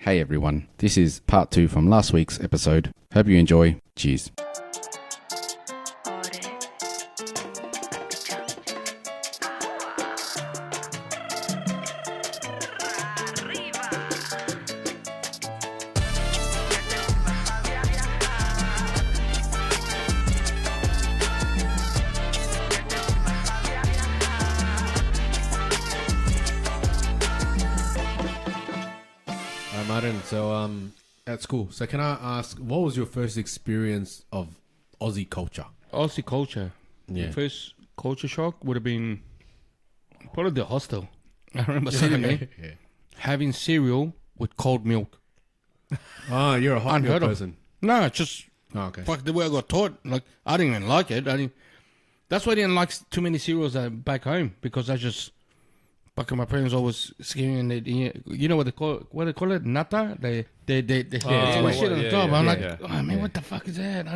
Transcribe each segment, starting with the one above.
Hey everyone, this is part 2 from last week's episode. Hope you enjoy. Cheers. Martin, so at school. So can I ask, what was your first experience of Aussie culture? Aussie culture. Yeah. The first culture shock would have been probably the hostel. I remember sitting there having cereal with cold milk. Oh, you're a hot milk person. No, it's just okay. the way I got taught. Like I didn't even like it. That's why I didn't like too many cereals back home, because I just fucking my parents always screaming. You know what they call it? What they call it? Nata. They shit on the top. I'm like, oh man, what the fuck is that?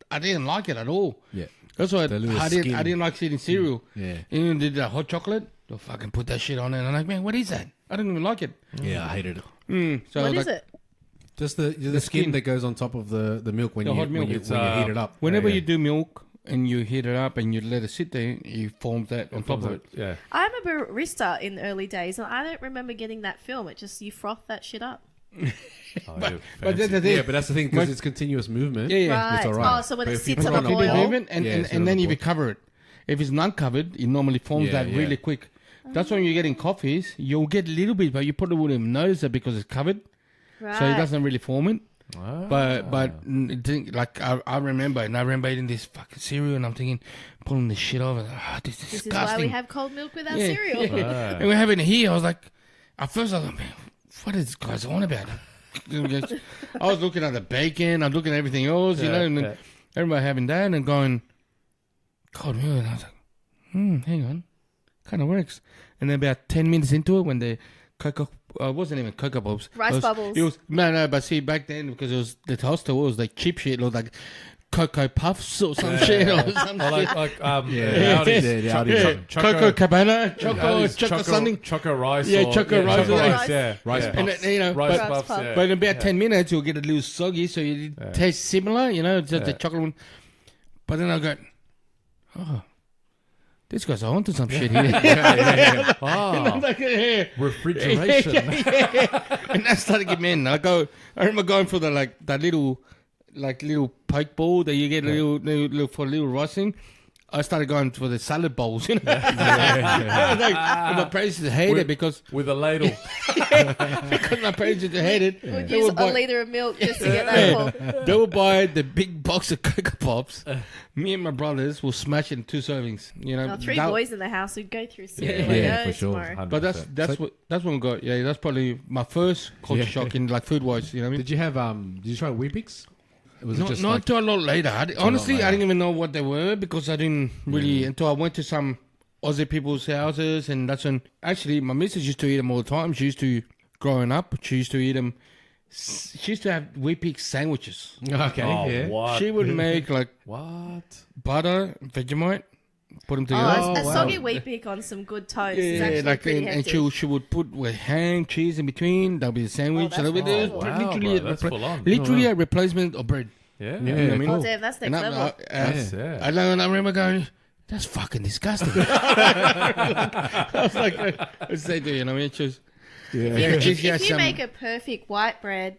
I didn't like it at all. Yeah. That's why I didn't like eating cereal. Yeah. And did the hot chocolate. They'll fucking put that shit on it. And I'm like, man, what is that? I didn't even like it. Yeah, I hated it. So what is it? Just the skin that goes on top of the milk when you heat it up. Whenever you do milk and you heat it up and you let it sit there, you form that on top of it. Yeah. I'm a barista in the early days, and I don't remember getting that film. It just, you froth that shit up. But that's the thing. Yeah, but that's the thing, because it's continuous movement. Yeah. Right. It's all right. Oh, so when But it if you sits put on it a on a boil. boil- and then if you cover it. If it's not covered, it normally forms really quick. That's when you're getting coffees. You'll get a little bit, but you put it with your nose because it's covered, Right. so it doesn't really form it. Ah. But like I remember eating this fucking cereal, and I'm thinking, pulling this shit over. This is This is disgusting. why we have cold milk with our Yeah. cereal. Yeah. And we're having it here. I was like, at first I was like, man, what is this guy's on about? I was looking at the bacon, I'm looking at everything else, you know, and then everybody having that and going, cold milk. And I was like, hang on, kind of works. And then about 10 minutes into it, when the cocoa, it wasn't even Cocoa Pops. Rice bubbles. It was, no, but see, back then, because it was the toaster was like cheap shit, it was like Cocoa Puffs or some shit. Or some shit. Choco Cabana, Choco something. Choco rice. Yeah, Choco rice. Rice And puffs. then, you know, Rice but, puffs, puffs. but in about 10 minutes, you'll get a little soggy, so you taste similar, you know, just the chocolate one. But then I go, oh, this guy's onto some shit here. And I'm like, Refrigeration. And that started getting me in. I remember going for that little poke bowl that you get little for a little rice. I started going for the salad bowls, you know. My parents used to hate it because with a ladle. because my parents used to hate it. Would They use would a buy- liter of milk just to get that full. They would buy the big box of Cocoa Pops. Me and my brothers will smash it in 2 servings. You know, Now, 3 that- boys in the house would go through cereal. Yeah, for sure. Tomorrow. But that's what we got. Yeah, that's probably my first culture shock in like food wise. You know what I mean? Did you have did you try Weet-Bix? Was it Not just until a lot later. Honestly, later. I didn't even know what they were because I didn't really until I went to some Aussie people's houses, and that's when actually my missus used to eat them all the time. She used to growing up. She used to eat them. She used to have Weet-Bix sandwiches. Okay, What? She would make like What? butter, Vegemite, put them together. Oh, a wow. soggy Weet-Bix on some good toast is Yeah, actually like pretty and hefty. she would put with ham, cheese in between. That'll be the sandwich. that's That'll be cool. Wow, literally, bro, that's full on. literally a replacement of bread. Yeah. You know what I mean? Oh, damn, that's next And level. I remember going, that's fucking disgusting. I was like, I said to you, you know what I mean? Just, If you make a perfect white bread,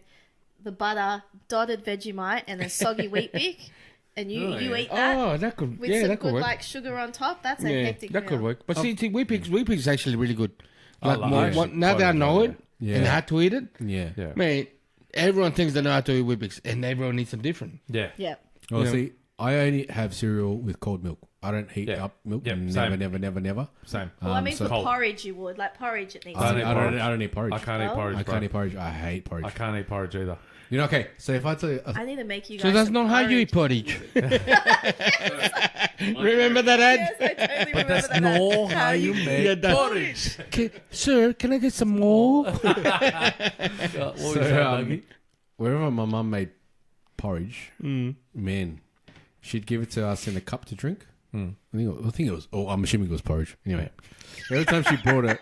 the butter, dotted Vegemite, and a soggy Weet-Bix, and you eat that oh, that could, with yeah, some that could good work. like sugar on top, that's a Yeah, hectic that meal. could work. But see, Weet-Bix is actually really good. Like like it. now that I know it Yeah. and how to eat it, Yeah. Yeah. man, everyone thinks they know how to eat Weet-Bix, and everyone needs them different. Yeah. Yeah. Well, Yeah. see, I only have cereal with cold milk. I don't heat Yeah. up milk. Yeah, Never, same. never. Same. Well, I mean, so- for porridge, you would. Like porridge, it needs I to don't be. eat porridge. I don't eat porridge. I can't eat Oh. porridge. I bro. can't eat porridge. I hate porridge. I can't eat porridge either. You know, okay. So if I tell you, I need to make you guys So that's some not how you eat porridge. porridge. Remember that ad? Yes, I totally remember That's that. not how you make Yeah, that- porridge. Sir, can I get some more? What was So, that, Dougie? wherever my mum made porridge, man, she'd give it to us in a cup to drink. I think it was. Oh, I'm assuming it was porridge. Anyway, every time she brought it,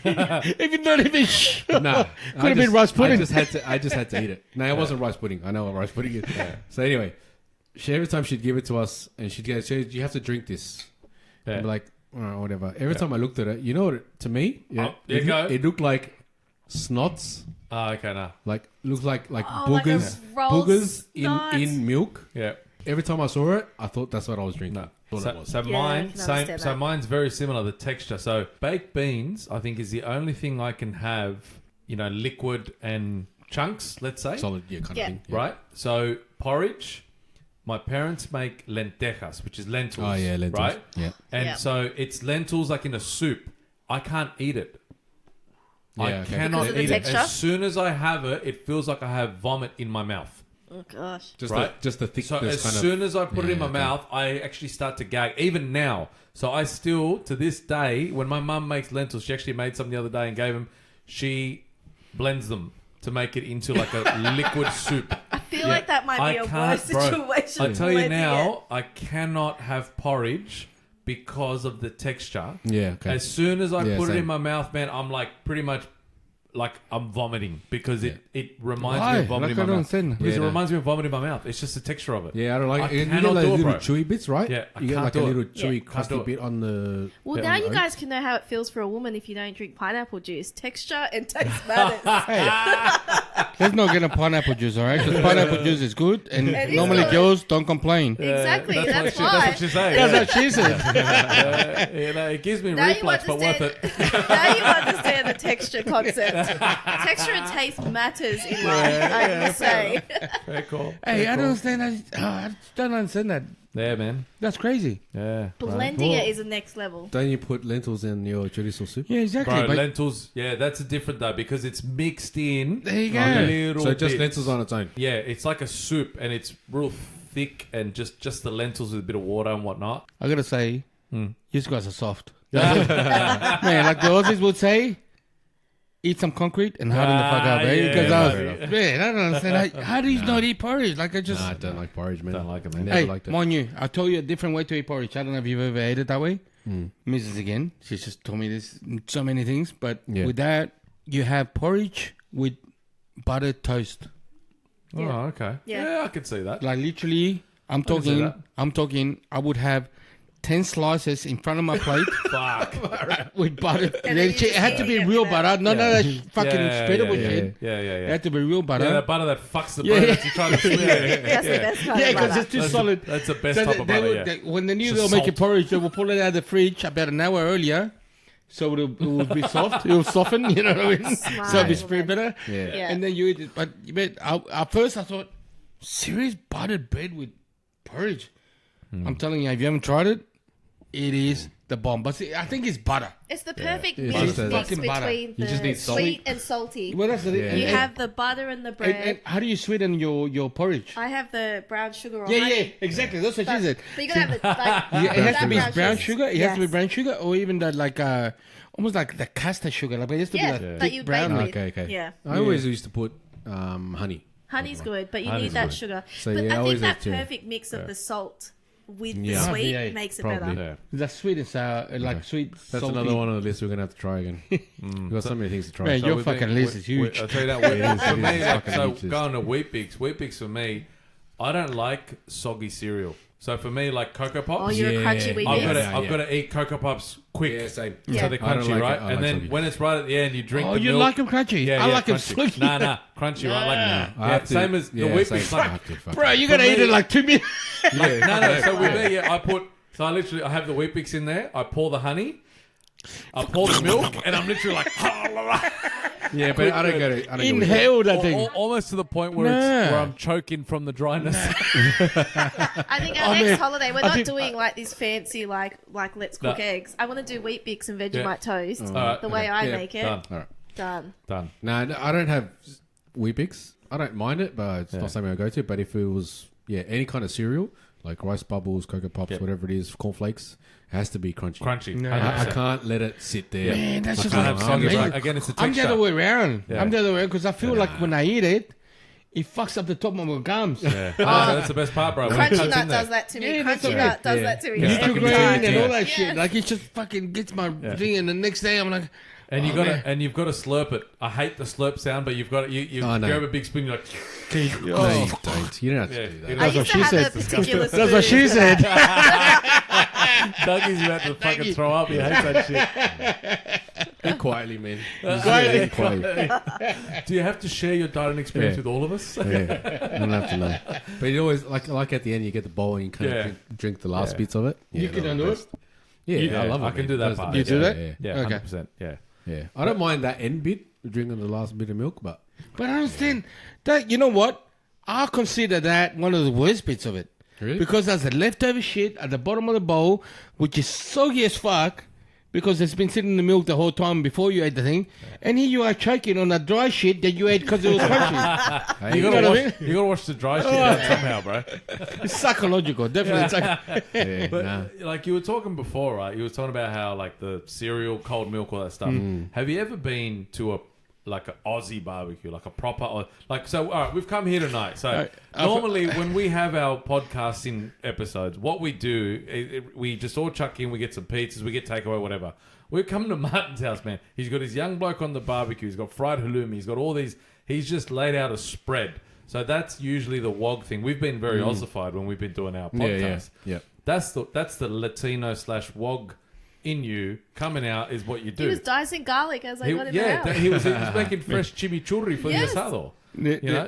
If you're not even sure. nah, Could have been rice pudding. I just had to eat it. No, it wasn't rice pudding. I know what rice pudding is. So anyway, every time she'd give it to us, and she'd go, "You have to drink this." Yeah. I'm like, whatever. Every time I looked at it, you know what? To me, there you go. it looked like snots. Okay, nah. Like looked like Oh, like a boogers, rolled boogers snot. in milk. Yeah. Every time I saw it, I thought that's what I was drinking. No. Thought it was. So Yeah, I mine, can same. understand So that. mine's very similar. The texture. So baked beans, I think, is the only thing I can have. Liquid and chunks. Let's say, Solid, yeah, kind Yeah. of thing. Yeah. right? So porridge. My parents make lentejas, which is lentils. Oh yeah, lentils. Right? Yeah. And Yeah. so it's lentils like in a soup. I can't eat it. I Yeah, okay. cannot Because of the eat it. texture? As soon as I have it, it feels like I have vomit in my mouth. Oh gosh. Just Right. just the thickness. So as kind soon as I put it in Yeah, my okay. mouth, I actually start to gag. Even now. So I still, to this day, when my mum makes lentils, she actually made some the other day and gave them. She blends them to make it into like a liquid soup. I feel like that might be a worse bro. situation. I tell you blending now, I cannot have porridge because of the texture. Yeah. Okay. As soon as I Yeah, put it in same. my mouth, man, I'm like pretty much like I'm vomiting because it reminds Why? me of vomiting Like, I in my don't mouth. understand. Because Yeah, it no. reminds me of vomiting in my mouth. It's just the texture of it. Yeah, I don't like I it. You cannot get like do it, little bro. chewy bits, right? Yeah, I you get can't like do a it. little Yeah. chewy, Can't crusty do it. bit on the. Well, Yeah, now on you the guys can know how it feels for a woman if you don't drink pineapple juice. Texture and taste matters. Let's not get a pineapple juice, all right? Because pineapple juice is good, and It is normally good. girls don't complain. Exactly. That's That's why. what she's saying. That's what she said. It gives me Now you reflux, but worth it. now you understand the texture concept. Texture and taste matters in life, I would say. Very cool. Hey, Very I cool. don't understand that. I don't understand that. Yeah, man. That's crazy. Yeah. Blending Well- it is the next level. Don't you put lentils in your traditional soup? Yeah, exactly. Bro, but lentils, yeah, that's a different though because it's mixed in. there you go. a little So just bit. lentils on its own. Yeah, it's like a soup and it's real thick and just the lentils with a bit of water and whatnot. I gotta say, you guys are soft. Man, like the Aussies would say, eat some concrete and harden the fuck up, eh? yeah, Because yeah. man, I don't understand. How do you not eat porridge? Like I just. Nah, I don't like porridge, man. Don't like it, I man. never Hey, liked it. mind you, I'll tell you a different way to eat porridge. I don't know if you've ever ate it that way. Mrs. again, she's just told me this so many things. But Yeah. with that, you have porridge with buttered toast. Oh, okay. Yeah. I can see that. Like literally, I'm can see talking. I would have 10 slices in front of my plate Fuck. with butter. And then you It had to be just real eat it. butter, not that fucking spreadable yeah, shit. Yeah, It had to be real butter. Yeah, that butter that fucks the Yeah. bread that you're trying to smear. That's the best kind Yeah, of because butter. it's too solid. That's the best So type of butter, yeah. when they knew It's they were just making salt. porridge, they would pull it out of the fridge about an hour earlier, so it would be soft. It would soften, you know what I mean? Smart So it'd be woman. spread better. Yeah. Yeah. And then you eat it. But at first I thought, serious buttered bread with porridge? I'm telling you, if you haven't tried it, it is the bomb. But see, I think it's butter. It's the perfect It's mix, just a- mix fucking butter. between You just the need salt. sweet and salty. Well, that's the Yeah. and, You and- have the butter and the bread. and how do you sweeten your porridge? I have the brown sugar or Yeah, honey. exactly. That's what she But, said. but you gotta have the, like, Yeah, it has that to be brown sugar. sugar. It has to be Yes. brown sugar, or even that like almost like the castor sugar. Like it has to Yeah, be like that thick you brown. bake with. Okay. Yeah. I always used to put honey. Honey's good, but you Honey's need that good. sugar. So, but yeah, I I always think that have to- perfect mix of the salt with Yeah. the sweet Yeah, makes it probably. better. Yeah. That's sweet and sour, like sweet. That's salty. another one on the list we're gonna have to try again. We've got so many things to try. Man, So your we fucking think- list we- is huge. I'll tell you that. It is, For it me, is like, fucking so huge list. going to Wheat Bix for me, I don't like soggy cereal. So for me, like Cocoa Pops, Oh, you're Yeah. a crunchy wheat I've bix. got to Yeah, I've yeah. got to eat Cocoa Pops quick. Yeah, same. So Yeah. they're I don't crunchy, like right? it. I And like then soggy. when it's right at the end, you drink Oh, the you milk. like them crunchy? Yeah, I yeah, like them crunchy. soggy. Nah, crunchy, right? Like, I yeah, have to- same as the yeah, Wheat same. Bix. I Like, have to, fuck Bro, it. you gotta For eat me- it like 2 minutes. no. So with me, yeah, I have the Wheat Bix in there. I pour the honey. I pour the milk, and I'm literally like, Yeah, but I don't go to. I don't go with that. Inhale that thing. almost to the point where Nah. where I'm choking from the dryness. I think our I next mean, holiday, we're I not think- doing like this fancy like let's cook No. eggs. I want to do wheat bix and Vegemite Yeah. toast Alright, the way I Yeah, make it. Done. All right. Done. Done. No, I don't have Weet-Bix. I don't mind it, but it's not something I go to. But if it was, any kind of cereal, like rice bubbles, Cocoa Pops, Yeah. whatever it is, cornflakes, it has to be crunchy. Crunchy. No. I 100%. can't let it sit there. Man, that's I just can't like have Soggy, soggy, amazing. right? Again, it's the I'm texture. the other way around. Yeah. I'm the other way because I feel like when I eat it, It fucks up the top of my gums. Yeah. Oh, that's the best part, bro. When it Crunchy cuts Nut in there. does that to me. Yeah, that's Crunchy okay. Nut does that to me. Yeah. every Nutri-grain time. and all that Yeah. shit. Like, it just fucking gets my thing, and the next day I'm like, And you oh, got man. to you've got to slurp it. I hate the slurp sound, but you've got to, you Oh, no. grab a big spoon. You're like, No, you don't. You don't have to Yeah. do You that. know, I that's used to have a particular spoon. That's what she for said. that. Dougie's about to fucking throw up. He hates that shit. Be quietly, man. Quietly, quietly. Do you have to share your dining experience Yeah. with all of us? Yeah. I don't have to know. But you always like at the end, you get the bowl and you kind Yeah. of drink the last Yeah. bits of it. You Yeah, can they're undo the it. best. Yeah, Yeah, I love it. I can man. do that That's the part. You best. do that? Yeah, Yeah, Okay. 100%. Yeah. yeah. I don't mind that end bit, drinking the last bit of milk, but But I understand that, you know what? I consider that one of the worst bits of it. Really? Because there's a leftover shit at the bottom of the bowl, which is soggy as fuck, because it's been sitting in the milk the whole time before you ate the thing. And here you are choking on that dry shit that you ate because it was crunchy. You know gotta what I wash. You gotta wash the dry shit out somehow, bro. It's psychological, definitely. It's like, Yeah, But nah. like you were talking before, right? You were talking about how like the cereal, cold milk, all that stuff. Have you ever been to a like an Aussie barbecue, like a proper like? So all right, we've come here tonight. So normally when we have our podcasting episodes, what we do, we just all chuck in. We get some pizzas, we get takeaway, whatever. We come to Martin's house, man. He's got his young bloke on the barbecue. He's got fried halloumi. He's got all these. He's just laid out a spread. So that's usually the WOG thing. We've been very Aussified when we've been doing our podcast. Yeah. That's the Latino / WOG in you coming out is what you do. He was dicing garlic as I got in the yeah, house. he was making fresh chimichurri for Yes. the asado.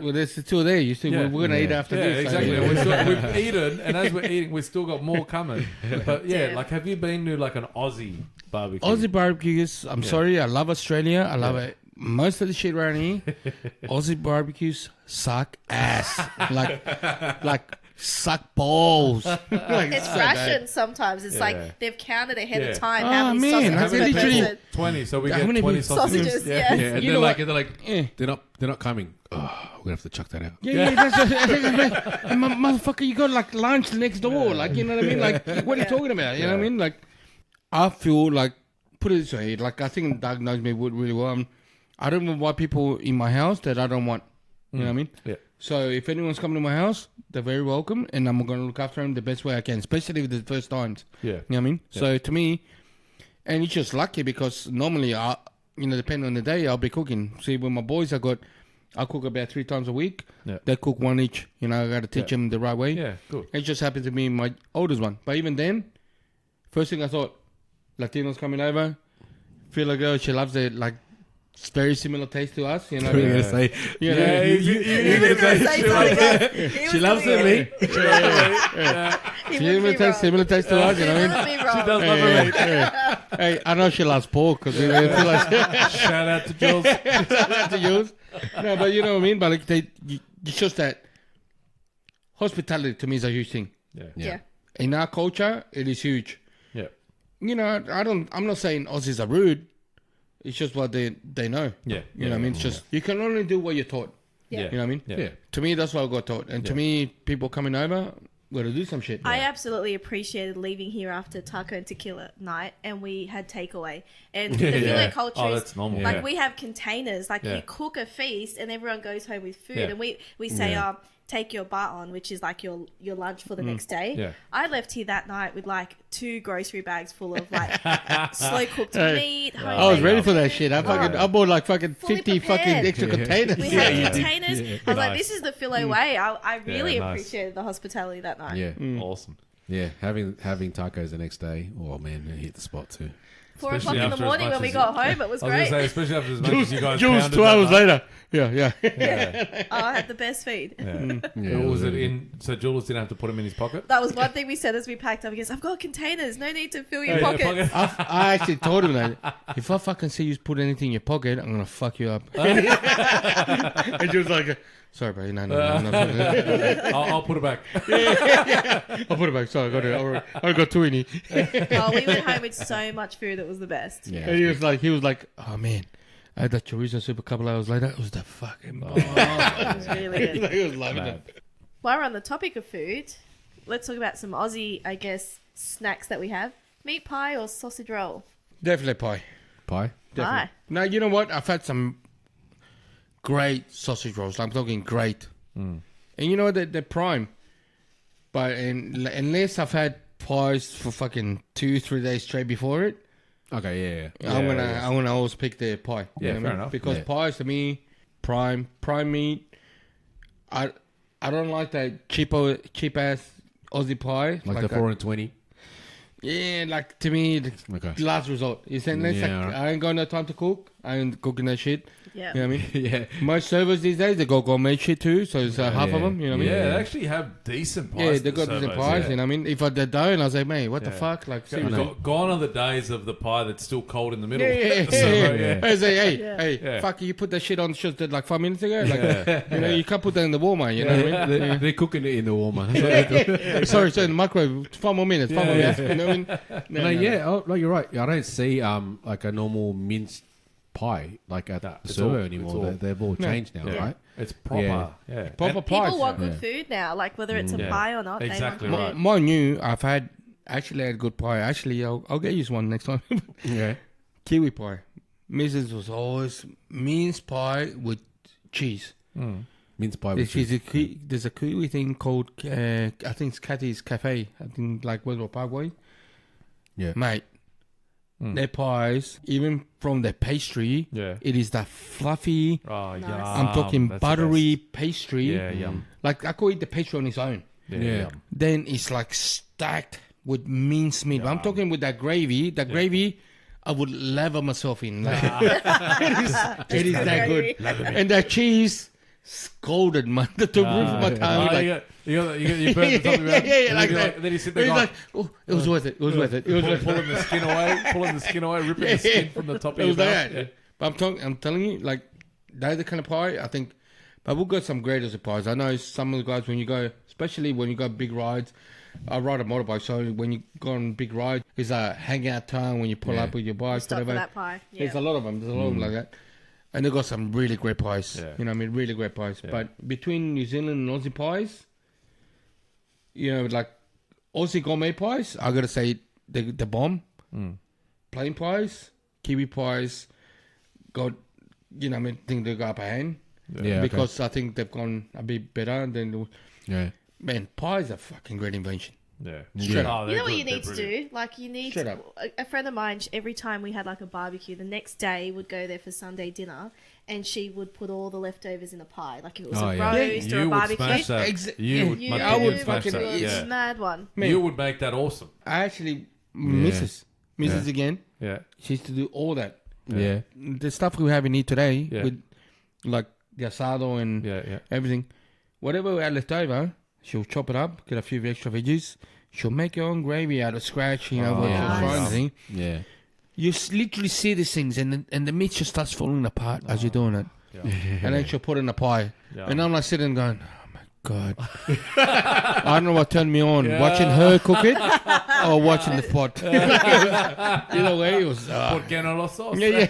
well, there's two there. You see, we're going to eat after Yeah, this. exactly. So, We've eaten, and as we're eating, we've still got more coming. But yeah, Yeah. like, have you been to like an Aussie barbecue? Aussie barbecues, I'm sorry, I love Australia. I love Yeah. it. Most of the shit around here, Aussie barbecues suck ass. like suck balls. Like, It's so bad. rationed sometimes. It's Yeah. like they've counted ahead Yeah. of time Oh, how many man, sausages I per literally- person. 20, so we How get many 20 sausages. Sausages, Yeah. yeah. yeah, and You they're know like, what? they're like, Yeah. they're not coming. Oh, we're gonna have to chuck that out. Yeah, that's and motherfucker, you got like lunch next door. Like, you know what I mean? Like, what are you talking about? You know what I mean? Like, I feel like, put it this way, like, I think Doug knows me really well. I don't invite people in my house that I don't want. You know what I mean? Yeah. So if anyone's coming to my house, they're very welcome, and I'm going to look after them the best way I can, especially with the first times. Yeah. You know what I mean? So to me, and it's just lucky because normally, depending on the day, I'll be cooking. See, with my boys, I cook about 3 times a week. Yeah. They cook one each. You know, I got to teach them the right way. Yeah, good. It just happened to be my oldest one. But even then, first thing I thought, Latinos coming over, feel a girl, she loves it, like, it's very similar taste to us. You know what I You're mean? gonna say, You know, Yeah, He was gonna say something else. He she was loves gonna- it, mate. He wouldn't be wrong. similar taste to us. You know what I mean? He wouldn't be wrong. She does love her meat. Hey, I know she loves pork because we feel like Shout out to Jules. to use. No, but you know what I mean. But like it's just that hospitality to me is a huge thing. Yeah. In our culture, it is huge. Yeah. You know, I'm not saying Aussies are rude. It's just what they know. Yeah. You know what I mean? It's just you can only do what you're taught. Yeah. You know what I mean? Yeah. Yeah. To me, that's what I got taught. And to me, people coming over, got to do some shit. I absolutely appreciated leaving here after taco and tequila night, and we had takeaway. And the Philly culture Oh, is that's normal. like Yeah. we have containers. Like Yeah. you cook a feast, and everyone goes home with food, Yeah. and we say, take your bar on, which is like your lunch for the next day. Yeah. I left here that night with like 2 grocery bags full of like slow cooked meat. I was ready for that shit. I bought like fucking Fully 50 fucking prepared. extra containers. We had containers. I was like, Nice. this is the Philo way. I really nice. appreciated the hospitality that night. Yeah. Awesome. Yeah. Having tacos the next day. Oh, man, it hit the spot too. 4 Especially o'clock in the after as morning much when we as got you- home, it was I was going to great. say, especially after as much as you guys Jules pounded 2 that hours night. later. Yeah. I had the best feed. Yeah. Yeah, Was it really in? So Jules didn't have to put him in his pocket. That was one thing we said as we packed up. He goes, I've got containers. No need to fill your Yeah, pockets. I actually told him that if I fucking see you put anything in your pocket, I'm going to fuck you up. And she was like, sorry, bro. No. I'll put it back. I'll put it back. Sorry, I got 20. Oh, we went home with so much food. It was the best. Yeah. And he was like, oh man, I had that chorizo soup a couple hours later. It was the fucking Oh, it was really good. He was loving it. While we're on the topic of food, let's talk about some Aussie, I guess, snacks that we have. Meat pie or sausage roll? Definitely pie. Pie? Definitely. Pie. Now, you know what? I've had some great sausage rolls. I'm talking great. And you know that they're prime. But unless I've had pies for fucking 2-3 days straight before it, Okay, yeah. I'm gonna always pick the pie. Yeah, You know what fair I mean? enough. Because Yeah. pies to me, prime meat. I don't like that cheap ass Aussie pie. Like the 4 and 20. Yeah, like to me, the Okay. last resort. You saying that's Yeah, like, right. I ain't got no time to cook. I ain't cooking that shit. Yeah. You know what I mean? Yeah. Most servers these days, they got gourmet shit too, so it's half of Yeah. them, you know what I mean? Yeah, they actually have decent pies. Yeah, they got the decent servos, pies, yeah. you know what I mean? If they don't, I was like, mate, what the Yeah. fuck? Like, seriously. Gone are the days of the pie that's still cold in the middle. Yeah. The servo, I was like, hey, Yeah. hey, fuck, you put that shit on just like 5 minutes ago? Like, Yeah. you know, you can't put that in the warmer, you know what I mean? They're cooking it in the warmer. That's what they do. Sorry, in the microwave, 5 more minutes, 5 more Yeah. minutes, you know what I mean? No, yeah, oh, no, you're right. I don't see like a normal minced pie like at the it's servo all- anymore. it's all- They've all changed now, Yeah. right? It's proper. Yeah. Yeah. Proper And- pies. People want yeah. good food now, like whether it's a Yeah. pie or not. Exactly They want right. good food. Mine new, I've actually had good pie. Actually, I'll get you one next time. Yeah. Kiwi pie. Mrs. was always mince pie with cheese. Mince pie with There's cheese. there's a Kiwi thing called, I think it's Cathy's Cafe. I think like Westwood Parkway. Yeah. Mate, their pies, even from the pastry, Yeah. it is that fluffy, Oh, Nice. yeah. I'm talking That's the buttery best. pastry. Yeah, yum. Like, I could eat the pastry on its own. Yeah, Yeah. yum. Then it's like stacked with minced meat. I'm Yum. talking with that gravy. That gravy, I would lather myself in. Like, it is that good. And that cheese, scalded, man. The roof of my tongue. Oh, like, you burn the top of your hand, Yeah, and like then that. then you sit there It's going, like, oh, it was worth it. It was worth it. It was worth it. pulling the skin away, ripping the skin from the top of It your was like mouth. that. But I'm telling you, like, they're the kind of pie, I think. But we've got some great of pies. I know some of the guys, when you go, especially when you go big rides, I ride a motorbike, so when you go on big rides, it's a hangout time when you pull Yeah. up with your bike, Stop for whatever. that pie. Yeah. There's a lot of them. There's a lot of them like that. And they've got some really great pies. Yeah. You know what I mean? Really great pies. Yeah. But between New Zealand and Aussie pies, you know, like Aussie gourmet pies, I got to say the bomb. Plain pies, Kiwi pies, got, you know what I mean, think they got upper hand. Yeah. okay. Because I think they've gone a bit better than, Yeah. man, pies are fucking great invention. Yeah. Straight Oh, up. they're You know what good, you they're need to brilliant. do? Like, you need Straight to, up. a friend of mine, every time we had like a barbecue, the next day would go there for Sunday dinner, and she would put all the leftovers in a pie. Like, if it was Oh, a yeah. roast or a You would barbecue, smash that. Exa- You yeah, would, yeah, my I would opinion, smash fucking- that. it's Yeah. a mad one. Man, You would make that awesome. I actually, Mrs. again, Yeah. she used to do all that. Yeah. The stuff we have in here today, Yeah. with like the asado and Yeah. Yeah. everything, whatever we had left over, she'll chop it up, get a few extra veggies. She'll make her own gravy out of scratch, you know, Oh, when nice. she's frying the thing. Yeah. You literally see these things, and the meat just starts falling apart as you're doing it. Yeah. And then she'll put it in a pie. Yeah. And I'm like sitting going, oh my God. I don't know what turned me on, Yeah. watching her cook it or watching the pot. Either way, it was... ¿Por qué no lo sos? yeah.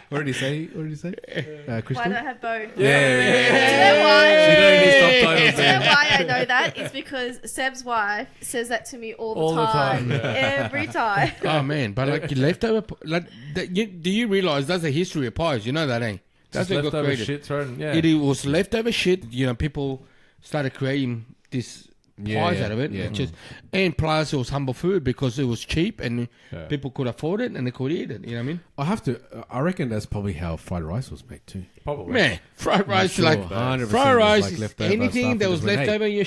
What did he say? What did he say? Why Crystal? not have both? Yeah. Do you know why? You don't need Do subtitles you there. know why I know that? It's because Seb's wife says that to me all the time. Every time. Oh man, but like leftover, like do you realize that's a history of pies? You know that, ain't? That's Just what got leftover created. shit thrown. Yeah. It was leftover shit. You know, people started creating this Yeah, pies yeah, out of it. yeah. Just and plus it was humble food because it was cheap and Yeah. people could afford it and they could eat it. You know what I mean? I reckon that's probably how fried rice was made too. Probably. Man, fried rice, Sure, like 100% fried was rice, like is leftover anything stuff that and was just went, left hey. over, you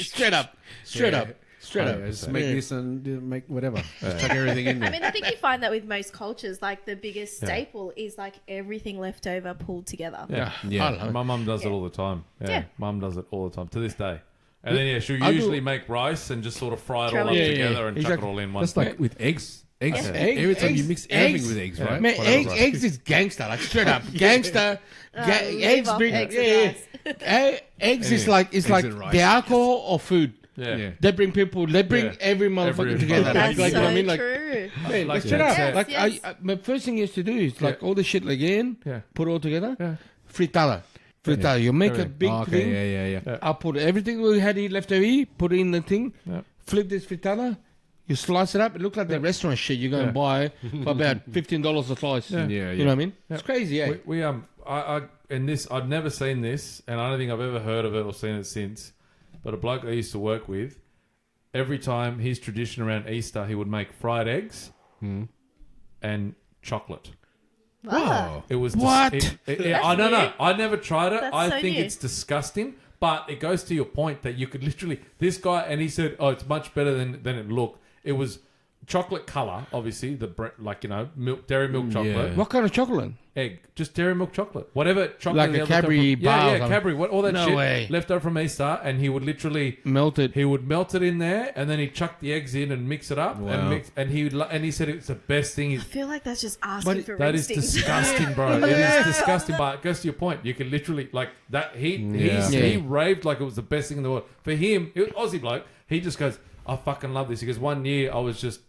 straight up, straight up. Just make Yeah. this and make whatever. Just chuck everything in I there. mean, I think you find that with most cultures. Like, the biggest staple is like everything left over pulled together. Yeah. Yeah. I love it. My mum does it Yeah. all the time. Yeah. Yeah. Mum does it all the time to this day. And then she'll I do- usually make rice and just sort of fry it Throw all it up in. together Yeah, and yeah. chuck it Exactly. all in one. That's like with eggs. Eggs. Yeah. Every time you Eggs- mix everything eggs- with eggs, Yeah. right? Man, Whatever. eggs is gangster, like straight up gangster. leave Eggs off bring eggs and eggs is Yeah. like Eggs like and rice. the alcohol or food. yeah. Yeah. They bring people. They bring Yeah. every motherfucker Every together. That's Like, so you know what I mean? Like, true. man, Like straight Jen up. said. Like Yes. my first thing is to do is like Yeah. all the shit again. Yeah. Put it all together. Yeah. Frittata. You make a Everything. big Oh, okay, thing. yeah. I'll put everything we had here left over here, put it in the thing, Yeah. flip this frittata, you slice it up. It looks like the restaurant shit you're going to buy for about $15 a slice. Yeah. Yeah, You know what I mean? Yeah. It's crazy, eh? We I've never seen this, and I don't think I've ever heard of it or seen it since. But a bloke I used to work with, every time his tradition around Easter, he would make fried eggs and chocolate. Wow. It was What? I don't know. I never tried it. That's I so think new. it's disgusting. But it goes to your point that you could literally this guy and he said, "Oh, it's much better than it looked." It was chocolate color, obviously milk, dairy milk chocolate, What kind of chocolate? egg, just dairy milk chocolate, whatever chocolate. Like the a other time Cadbury from- bar or yeah, something. Cadbury, all that No shit way. left over from Easter, and he would literally. Melted. He would melt it in there, and then he'd chuck the eggs in and mix it up, and he said it's the best thing. I feel like that's just asking But for That is roasting. disgusting, bro. It is disgusting, but it goes to your point. You can literally like that. He raved like it was the best thing in the world. For him, it was Aussie bloke. He just goes, "I fucking love this." He goes, "One year I was just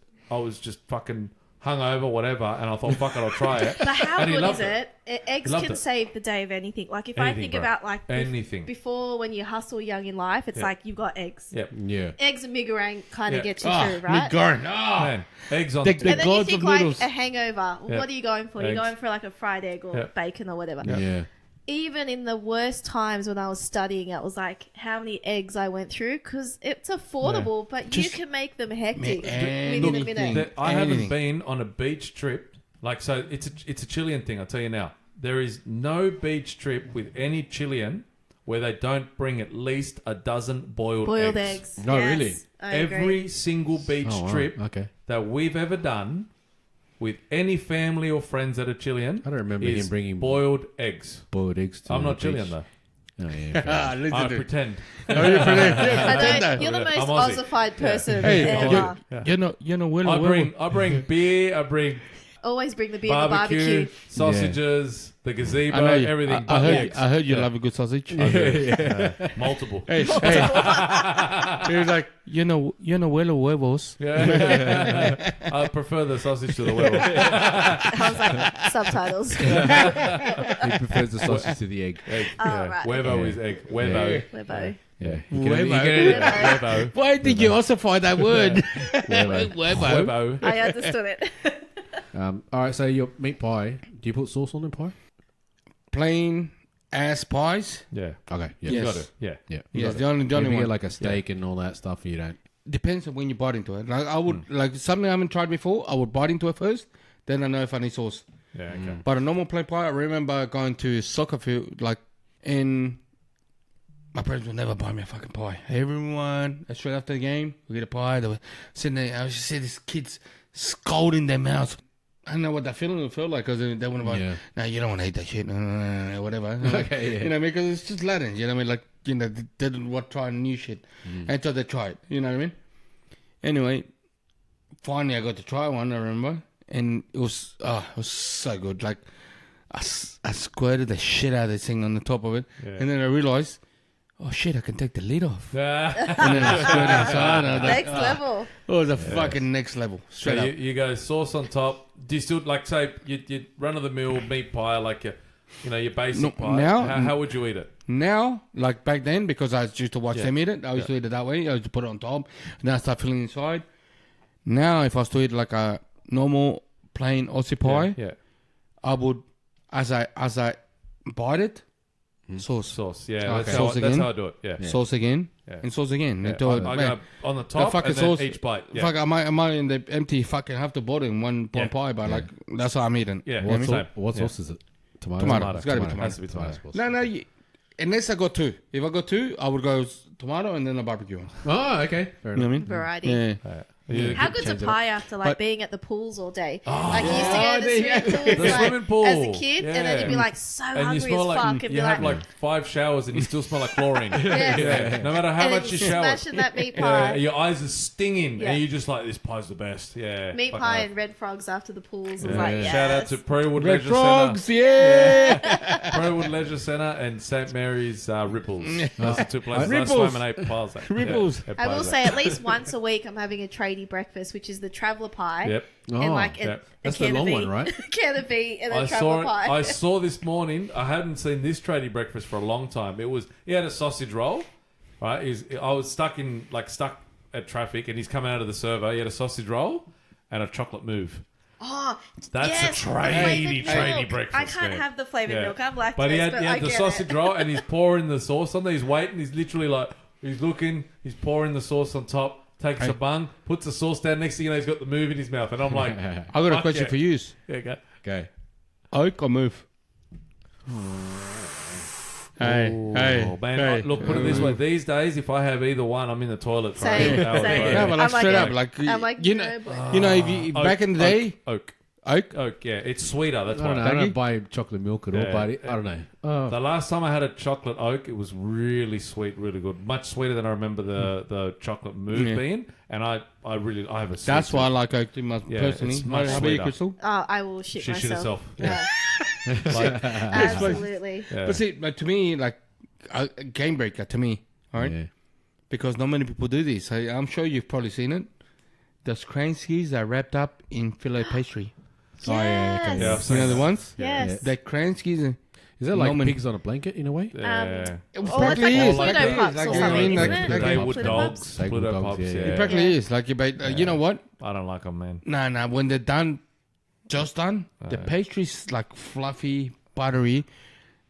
fucking hungover, whatever, and I thought, fuck it, I'll try it." But how And he good is loved it? Eggs Loved can it. save the day of anything. Like if I Anything, think bro. about like Anything. before when you hustle young in life, it's like you've got eggs. Yep. Yeah. Eggs and meringue kind Yeah. of get you Ah, through, right? McGarn. Man, eggs on. The And then you gods think of like noodles. a hangover. Yeah. What are you going for? You're Eggs. going for like a fried egg or Yeah. bacon or whatever. Yeah. Even in the worst times when I was studying, it was like how many eggs I went through because it's affordable, but you Just can make them hectic anything. within a minute. That I haven't Anything. been on a beach trip. Like, so it's a Chilean thing, I'll tell you now. There is no beach trip with any Chilean where they don't bring at least a dozen boiled eggs. No, really? I agree. Every single beach Oh, wow. trip Okay. that we've ever done with any family or friends that are Chilean, I don't remember is him bringing boiled eggs. boiled eggs to I'm the not Chilean beach. though. Oh, yeah. fair Ah, enough. listen I to pretend. Oh, you pretend. I know, you're the most I'm Aussie. Aussified person Hey, ever. you know, well, I bring beer. I bring Always bring the beer and the barbecue, barbecue. sausages, the gazebo, I know you, everything. I but heard, eggs. I heard you love a good sausage. Multiple. Hey, he was like, you know, huele huevos. Yeah. I prefer the sausage to the huevo. I was like, subtitles. He prefers the sausage to the egg. Egg. Oh, yeah. right. Huevo Yeah. is egg. Huevo. Webo. Yeah. Huevo. Huevo. Why did you ossify that word? Huevo. Huevo. Huevo. I understood it. All right, so your meat pie, do you put sauce on the pie? Plain ass pies. Yeah. Okay. Yeah. Yes. Got it. Yeah. Yeah. Yes, the only If you one. get like a steak and all that stuff, you don't. Depends on when you bite into it. Like I would like something I haven't tried before. I would bite into it first, then I know if I need sauce. Yeah. Okay. But a normal plain pie, I remember going to soccer field, like in. My parents would never buy me a fucking pie. Everyone, straight after the game, we get a pie. They were sitting there. I was just see these kids scolding their mouths. I don't know what that feeling would feel like because they want to buy. Yeah. No, you don't want to eat that shit. Whatever. Okay, yeah. You know what I mean? Because it's just Latin. You know what I mean? Like, you know, they didn't want to try new shit until they try it. You know what I mean? Anyway, finally I got to try one, I remember. And it was so good. Like, I squirted the shit out of this thing on the top of it. Yeah. And then I realized, oh shit, I can take the lid off. Ah. And then I squirted inside. And I was like, Next level. it was a fucking next level. So Straight up. you go sauce on top. Do you still like say you run of the mill meat pie like your basic No, pie? now- How would you eat it? Now, like back then, because I used to watch Yeah. them eat it, I used to eat it that way. I used to put it on top, and then I start filling inside. Now, if I was to eat like a normal plain Aussie pie, Yeah. I would, as I bite it, sauce, Sauce. Yeah. Okay. That's, Sauce that's again? how I do it. Yeah. sauce again, Yeah. and sauce again. Yeah. Until I go on the the top fucking and then sauce, each bite. Yeah. Fuck, I might in the empty fucking half the bottle in one Yeah. pie, but like that's how I'm eating. Yeah. You know what I mean? Same. What Yeah. sauce is it? Tomato. Tomato. It's gotta be tomato. Has to be tomato. sauce. No, unless I got two. If I got two, I would go tomato and then a barbecue one. Oh, okay. Fair You know enough. what I mean? Variety. Yeah. You How could good's a change it pie after like But- being at the pools all day? Oh, like you used to go to the swimming pools The like, swimming pool. as a kid, and then Yeah. you'd be like so and you hungry smell as like fuck, and you be have like, like 5 showers and you still smell like chlorine. Yes. Yeah. No matter how and much then you shower. smashing that meat Yeah, pie, your eyes are stinging, Yeah. and you're just like, this pie's the best. Yeah, meat fucking pie hell. and red frogs after the pools. I was Yeah. like, yes. Shout out to Prewood Red Leisure frogs, Centre, yeah. Prewood Leisure Centre, and St Mary's Ripples. That's the two places I Ripples. swam and ate pies. At. Ripples. Yeah, I will pies say at. at least once a week I'm having a tradie breakfast, which is the traveller pie. Yep. And like yeah. a That's the can long of one, meat, right? a can of meat and a I traveller saw pie. I saw this morning. I hadn't seen this tradie breakfast for a long time. He had a sausage roll, right? I was stuck at traffic, and he's come out of the server. He had a sausage roll and a chocolate move. Oh, That's yes, a tradie milk. breakfast. I can't man. have the flavoured Yeah. milk. I'm lactose, But he had I the get sausage it. roll and he's pouring the sauce on there. He's waiting. He's literally like, he's looking, he's pouring the sauce on top, takes a bung, puts the sauce down. Next thing you know, he's got the move in his mouth. And I'm like, I got a fuck question yeah. for you. Yeah, go. Go. Oak or move? Hey, Oh, man. Look, put it this way. These days, if I have either one, I'm in the toilet for Same, 8 hours. same. bro. Yeah, but like I'm like straight a- up, like I'm like, you no, know, but- you know, if you back in the day, Oak. oak. Yeah. It's sweeter. That's I don't know. why. I don't buy chocolate milk at all, Yeah. buddy. I don't know. The last time I had a chocolate oak, it was really sweet, really good. Much sweeter than I remember the chocolate mousse Yeah. being. And I have a sweet That's why I tooth. like oak too much Yeah, personally. it's How much about you, sweeter. Krystal? Oh, I will shit She shit myself. herself. Yeah, Like, absolutely. yeah. But see, like to me, like a game breaker to me, all right? Yeah. Because not many people do this. I'm sure you've probably seen it. Those Kranskis are wrapped up in filet pastry. Oh, yeah, okay. Yeah, I've You seen know the that. ones? Yes. The Kranskis are... Is that like No, man. pigs on a blanket in a way? Yeah. It Or it's practically like is. Pluto Like, pups like, or you know what I something, mean? isn't Like- it? like- Daywood Pluto dogs. pups? Daywood Pluto dogs, pups, yeah. yeah. It practically is. Like, you know what? I don't like them, man. Nah. When they're done, just done, the pastry's like fluffy, buttery.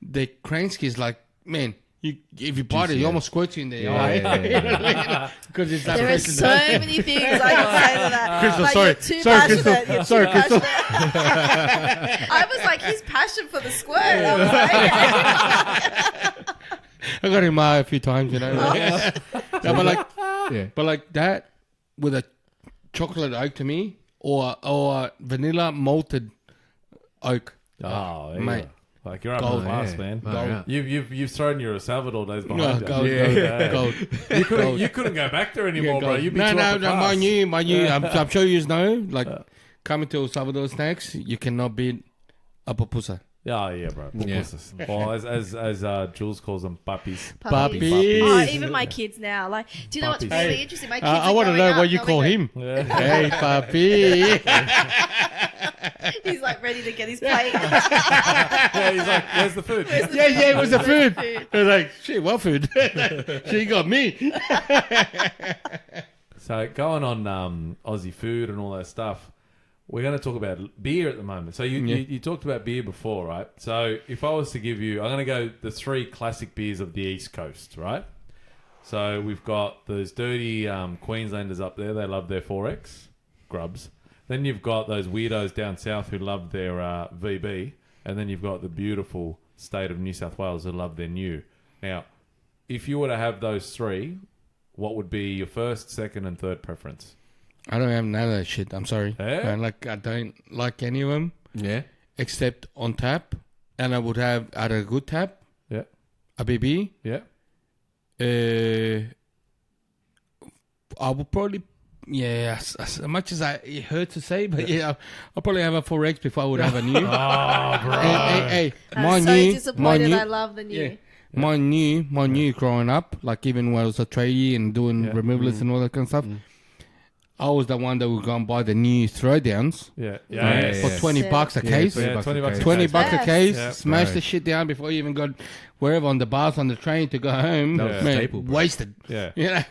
The Kransky is like, man, if you bite it, you almost squirt you in the eye. Because it's that There are person so many things I can say to that. Krystal, Like, sorry. you're too Sorry, passionate. Krystal. You're Sorry, too Krystal. passionate. I was like, his passion for the squirt. I was like, I got him a few times, you know. Yeah, but like that with a chocolate oak to me, or vanilla malted oak. Oh, yeah. Mate. Like you're up Gold. in class, Yeah. man. Oh, yeah. You've thrown your Salvador days No, behind you. gold, Yeah. gold. You couldn't go back there anymore, bro. You'd be too no, upper class. my new. I'm sure you know. Like coming to El Salvador snacks, you cannot beat a pupusa. Yeah, bro. Yeah. Or as Jules calls them, puppies. Puppies. Oh, even my kids now. Like, do you know what's Puppies. really interesting? My kids I want to know what you call him. Yeah. Hey, puppy. He's like ready to get his plate. Yeah, he's like, where's the food? Yeah, it was the food. food? I was like, shit, what food? She got me. So going on Aussie food and all that stuff, we're going to talk about beer at the moment. So you talked about beer before, right? So if I was to give you, I'm going to go the 3 classic beers of the East Coast, right? So we've got those dirty Queenslanders up there. They love their 4X, grubs. Then you've got those weirdos down south who love their VB. And then you've got the beautiful state of New South Wales who love their new. Now, if you were to have those 3, what would be your first, second, and third preference? I don't have none of that shit. I'm sorry. Yeah? I don't like any of them Yeah. except on tap. And I would have at a good tap, Yeah. a BB. Yeah. I would probably, as much as it hurts to say, but I'll probably have a 4X before I would have a new. Oh, bro. Hey, I'm my so new, disappointed. I love the new. yeah, my new growing up, like even when I was a trainee and doing removals and all that kind of stuff, I was the one that would go and buy the new throwdowns Yeah. Yeah. for $20 a case. Yeah, 20 bucks. $20 a Yes. case, Yeah. smash Right. the shit down before you even got wherever on the bus, on the train to go home. That was a Man, staple, bro. wasted. Yeah. You know,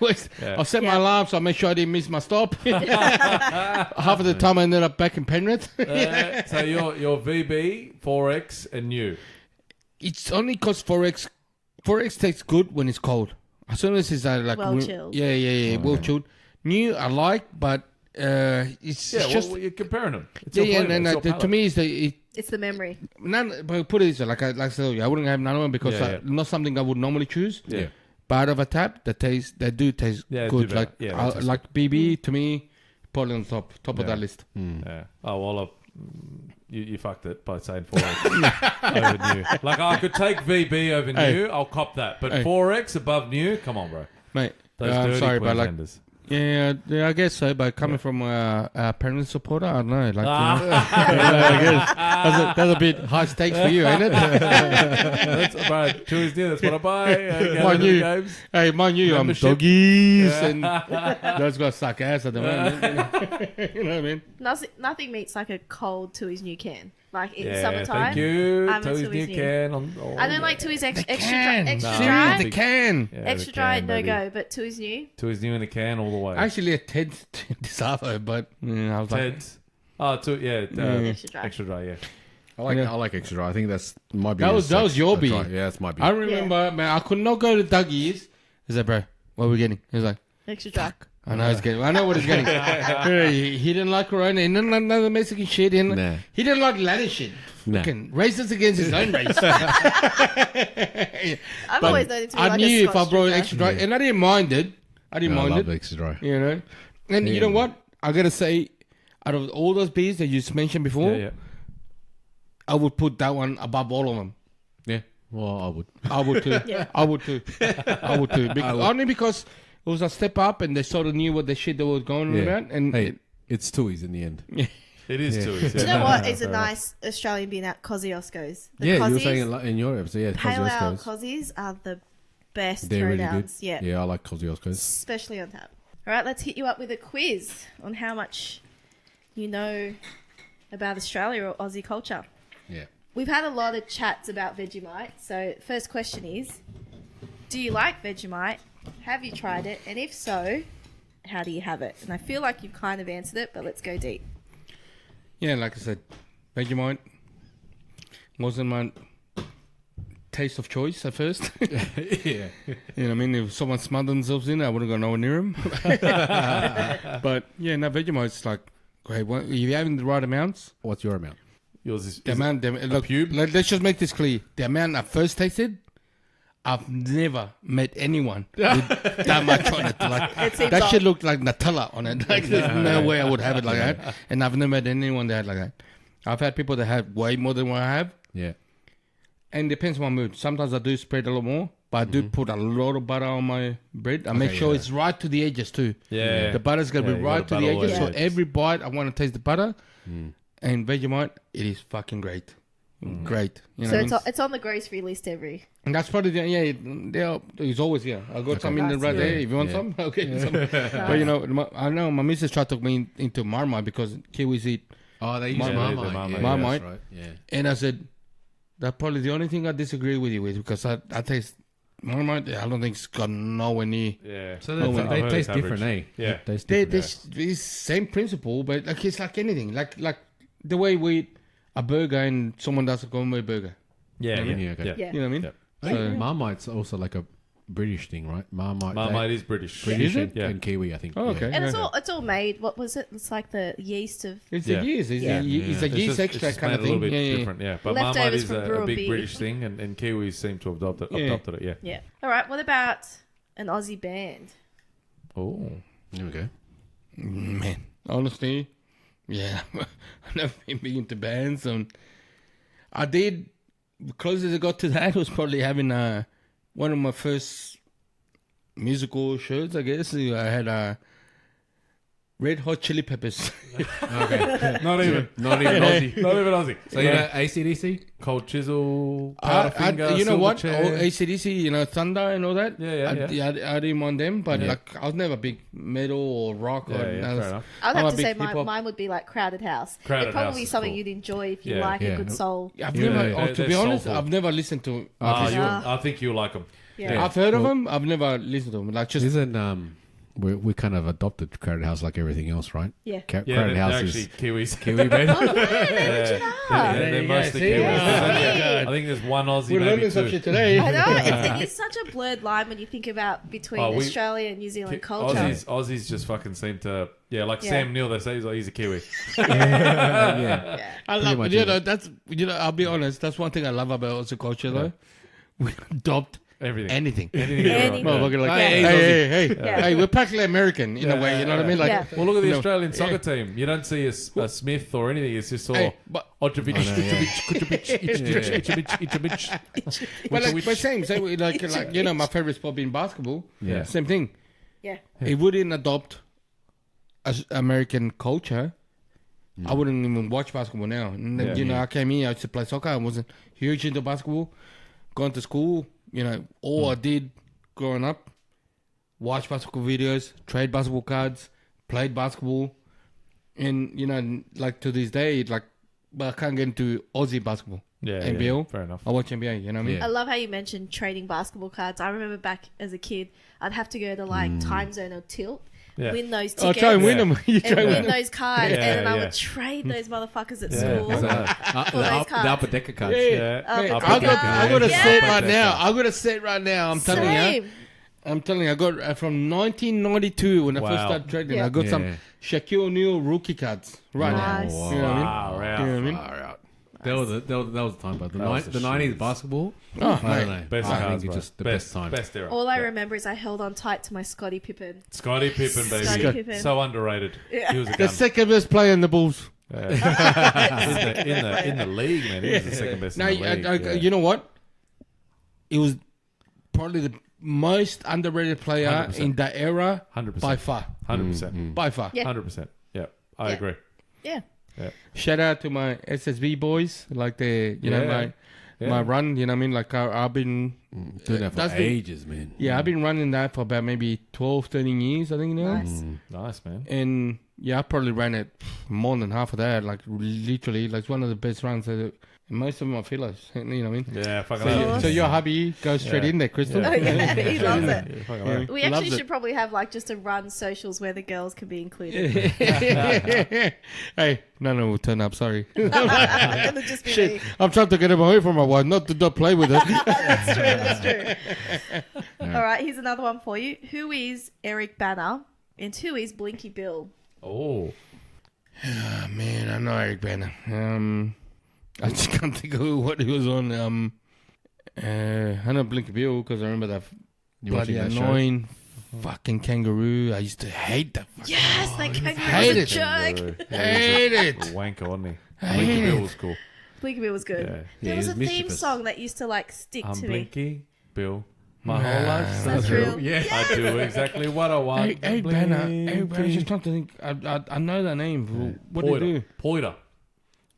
Yeah. I'll set my Yeah. alarm so I make sure I didn't miss my stop. Half of the time I ended up back in Penrith. So your VB, 4X, and new. It's only because 4X tastes good when it's cold. As soon as it's like Well chilled. Yeah, well chilled. New I like, but it's Yeah, just well, you're comparing them. It's yeah, your flavor, and it's your to palate. me it's It's the memory. none. But put it this way, like I said, I wouldn't have none of them because Yeah, yeah. not something I would normally choose. Yeah. But out of a tap, they do taste Yeah, they good. do Like better. Yeah, they taste like BB to me, probably on top of Yeah. that list. Yeah. Oh, well, you fucked it by saying 4X over new. Like, I could take VB over Hey. new. I'll cop that. But Hey. 4X above new? Come on, bro. Mate, Those I'm dirty sorry, but like Queenslanders. yeah, I guess so. But coming from a parent supporter, I don't know. Like, Ah. I guess that's a bit high stakes for you, ain't it? That's, bro, Chewy's new. That's what I buy. Go Mind to the you. games. Hey, mind you, I'm Membership. doggies, and those guys suck ass at the moment. You know what I mean? Nothing meets like a cold to his new can. Like in Yeah, summertime. thank you. I'm a Toby's Tooheys new new. can. I don't like Tui's extra Can. dry. Extra Nah. dry. Seriously, the can. Yeah, Extra the dry, can, no baby. go. But Tui's new. Tui's new in a can all the way. Actually, a Ted Disavo, but I was like, Ted's. Oh, Extra dry. extra dry. Yeah. I like extra dry. I think that's might be That was your beer. Yeah, that's my beer. I remember, man, I could not go to Dougie's. He said, bro, what are we getting? He was like, Extra dry. I know he's getting. I know what he's getting. he didn't like Corona. He didn't like none of the Mexican shit. He didn't like Latin shit. Nah. Fucking racist against his own race. I've always known it to be I like knew a if I brought Scotch extra dry, and I didn't mind it. I didn't I mind love it. extra dry. You know, and you know what? I gotta say, out of all those beers that you just mentioned before, Yeah. I would put that one above all of them. Yeah. Well, I would. I would too. Yeah. I would too. Only because it was a step up, and they sort of knew what the shit they were going Yeah. about. And Hey, it's Tui's in the end. It is too. Do you know what is a nice Australian beer now? Kozioscos. The Yeah, you were Kozies, saying in your episode. Yeah, pale ale Kosciuszko's. Kozies are the best They're really throwdowns. good. Yeah. Yeah, I like Kosciuszko's. Especially on tap. All right, let's hit you up with a quiz on how much you know about Australia or Aussie culture. Yeah. We've had a lot of chats about Vegemite. So, first question is, do you like Vegemite? Have you tried it? And if so, how do you have it? And I feel like you've kind of answered it, but let's go deep. yeah, like I said, Vegemite wasn't my taste of choice at first. Yeah. You know what I mean? If someone smothered themselves in it, I wouldn't go nowhere near them. But yeah, no, Vegemite's like, great. Well, if you're having the right amounts, What's your amount? Yours is the amount, look, let's just make this clear. The amount I first tasted, I've never met anyone with that much on it. Like, It seems that odd. shit looked like Nutella on it. Like, there's no way I would have it like that. And I've never met anyone that had like that. I've had people that have way more than what I have. Yeah. And it depends on my mood. Sometimes I do spread a lot more, but I do put a lot of butter on my bread. I make sure it's right to the edges too. Yeah. The butter's got to Yeah, be you right to gotta the butter edges. all So the every bite, I want to taste the butter. And Vegemite, it is fucking great. Great. You know So what I mean? it's on the grocery list every. And that's probably it's always here. I got some in the right Nice. there. If you want some, okay. Some. But you know, I know my missus tried to talk me into Marmite because Kiwis eat, Oh, they use Marmite. Marmite. Marmite. Yeah, Marmite. that's right. Yeah. and I said that's probably the only thing I disagree with you with because I taste Marmite. I don't think it's got nowhere near. Yeah. So Oh, well, they I've taste heard it's different, eh? Yeah. They taste They different. it's same principle, but like it's like anything. Like the way we eat a burger and someone does a gourmet burger. Yeah. Yeah, Yeah. okay. Yeah. Yeah. You know what I mean? Yeah. I think Marmite's also like a British thing, right? Marmite is British. British Is it? and, and Kiwi, I think. Oh, okay. And Yeah. it's all made. What was it? It's like the yeast of. It's Yeah. a yeast. It's Yeah. a yeast It's extract just kind made of a little thing. bit different, yeah. But Leftovers Marmite is from a brewer big beer. British thing, and Kiwis seem to have adopted it, yeah. Yeah. All right. What about an Aussie band? Oh. There we go. Man, honestly, yeah, I've never been big into bands. I did, the closest I got to that was probably having one of my first musical shows, I guess. I had Red Hot Chili Peppers. Okay. Not even Aussie. Not even Aussie. So you know ACDC? Cold Chisel, Powderfinger, you know what? Silverchair. AC/DC, you know, Thunder and all that. Yeah. I didn't mind them, but like I was never big metal or rock or Yeah, none of fair enough. I'd I'm have a to say big hip-hop. mine would be like Crowded House. Crowded It'd probably House be is something cool. you'd enjoy if you Yeah. like Yeah. a good soul. I've Yeah, never, yeah, to they're be honest, soulful. I've never listened to. I think you'll like them. Yeah. I've heard of them. I've never listened to them. Like just Isn't we kind of adopted Crowded House like everything else, right? Yeah. Yeah, Crowded they're House actually is Kiwis. Kiwi band. They're mostly see? Kiwis. Oh, I think there's one Aussie, we're maybe learning some two. shit today. I know. It's such a blurred line when you think about between Oh, Australia and New Zealand culture. Aussies just fucking seem to, like Sam Neill. They say he's a Kiwi. Yeah. I Pretty love, much you is. know, that's, you know, I'll be honest. That's one thing I love about Aussie culture, though. We adopt Everything. anything. Anything. Motherfucker, like, Yeah. hey, hey, we're practically American in a way. You know what I mean? Like, Yeah. Well, look at the you know, Australian soccer team. You don't see a Smith or anything. It's just all Hey, but Ojovic, well, like, but same, like you know, my favorite sport being basketball. Yeah. Same thing. Yeah. If we didn't adopt American culture, I wouldn't even watch basketball now. And then, Yeah. you know, I came here, I used to play soccer. I wasn't huge into basketball. Going to school, you know, all I did growing up, watch basketball videos, trade basketball cards, played basketball. And, you know, like to this day, like, but I can't get into Aussie basketball. Yeah, NBL. fair enough. I watch NBA, you know what I mean? Yeah. I love how you mentioned trading basketball cards. I remember back as a kid, I'd have to go to like Time Zone or Tilt, Yeah. win those I'll tickets. try and win them. You And try and win win them. those cards, Yeah, and then I yeah. would trade those motherfuckers at Yeah. school. That's For those The cards. upper decker cards. Yeah. Yeah. Up I the got a Yeah. set right now. I got a set right now. I'm telling you. Same. I'm telling you. I got from 1992 when I first Wow. started trading. Yeah. I got some Yeah. Shaquille O'Neal rookie cards right Nice. now. You know what I mean? Wow, You know what I mean? Far out. That was a time, but That was the the 90s shits. basketball. Oh, I don't mate. know. Best I cards, think bro. it's just the best time. Best era. All I Yeah. remember is I held on tight to my Scottie Pippen. Scottie Pippen, baby. Scottie Pippen. So underrated. Yeah. He was a The gun. second best player in the Bulls. in the league, man. He was the second best Now, in the league. yeah. you know what? It was probably the most underrated player 100%. in that era 100%. by far. 100%. By far. Yeah. 100%. Yeah, I Yeah. agree. Yeah. Shout out to my SSB boys, like the Yeah. my run. You know what I mean? Like I've been Doing that for That's the- ages, man. I've been running that for about maybe 12, 13 years. I think now. Nice. Nice, man. And yeah, I probably ran it more than half of that. Like literally, like it's one of the best runs. Most of them are fillers. You know what I mean? Yeah, fucking So, hell. so your hubby goes straight Yeah. in there, Crystal. Yeah. Oh, yeah, he loves it. Yeah, fucking Yeah. hell. We actually Loves it. should probably have like just a run socials where the girls can be included. Hey, no, we'll turn up. Sorry. It'll just be Shit, me. I'm trying to get him away from my wife, not to not play with her. That's true. That's true. All right, here's another one for you. Who is Eric Banner and who is Blinky Bill? Oh. Oh, man, I know Eric Banner. I just can't think of what he was on. I know Blinky Bill because I remember that You bloody watching that show? annoying fucking kangaroo. I used to hate that. Yes, that kangaroo hate was a it. jerk. Hate it. Wanker, wasn't he? Hate Blinky Bill it. was cool. Blinky Bill was good. Yeah. There Yeah, was he a was theme mischievous. song that used to like stick I'm to me. Blinky Bill. My whole life. That's real. Yeah. I do exactly what I want. Eric Banner. Eric Banner. Blinky. Just trying to think. I know that name. What did he do? Poiter.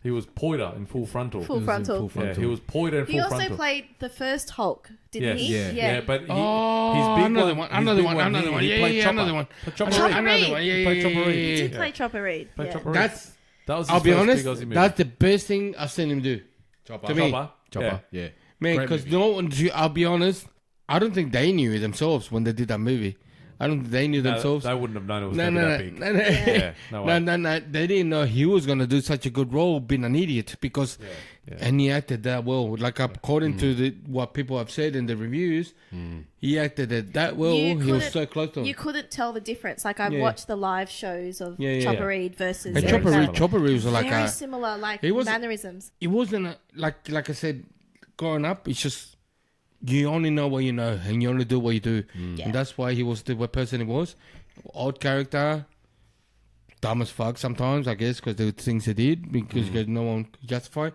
He was Poiter in Full Frontal. Full frontal. Yeah, he was Poiter in He Full also Frontal. played the first Hulk, didn't Yes. he? Yeah. But he, Oh, his big another one. one. Another one. Another one. Yeah, yeah, another one. Chopper Chopper Reed. Reed. Another one. Yeah, He yeah, played yeah, Chopper Reed. He yeah, did yeah. play Chopper Reed. Played Yeah. Chopper Reed. That's. That was his I'll be first honest. big Aussie movie. That's the best thing I've seen him do. Chopper. To me. Chopper. Yeah. Man, Great because movie. no one. I'll be honest. I don't think they knew themselves when they did that movie. I don't think they knew No, themselves. they wouldn't have known it was No, going to no, be no, that big. no, no. Yeah, no way. No. They didn't know he was gonna do such a good role, being an idiot, because, yeah. and he acted that well. Like according to what people have said in the reviews, he acted it that well. You He was couldn't- so close to him. You couldn't tell the difference. Like I've Yeah. watched the live shows of Yeah, yeah, Chopper yeah. Reed versus And Eric Chopper Banner. Reed, Chopper Reed was like Very a. similar, like He was- mannerisms. It wasn't like I said, growing up. It's just you only know what you know, and you only do what you do, Yeah. and that's why he was the person he was. Odd character, dumb as fuck sometimes, I guess, because the things he did, because no one could justify.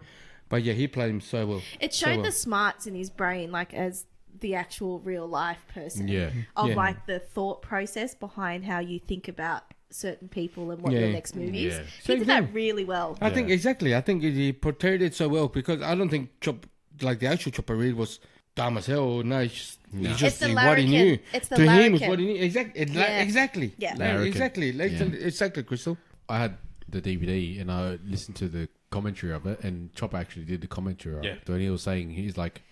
But yeah, he played him so well. It So showed well. the smarts in his brain, like as the actual real life person. Yeah. Of Yeah. like the thought process behind how you think about certain people and what Yeah. your next move is. Yeah. He Same did that thing. really well. I think exactly. I think he portrayed it so well because I don't think like the actual Chopper Reed was dumb as hell. No, it's just It's the what he larrikin. knew. It's the to him, larrikin. it's what he knew. Exactly. Yeah. Exactly. Yeah. Larrikin. Exactly. Yeah. Exactly, Crystal. I had the DVD and I listened to the commentary of it, and Chopper actually did the commentary of Yeah. it. And he was saying he's like,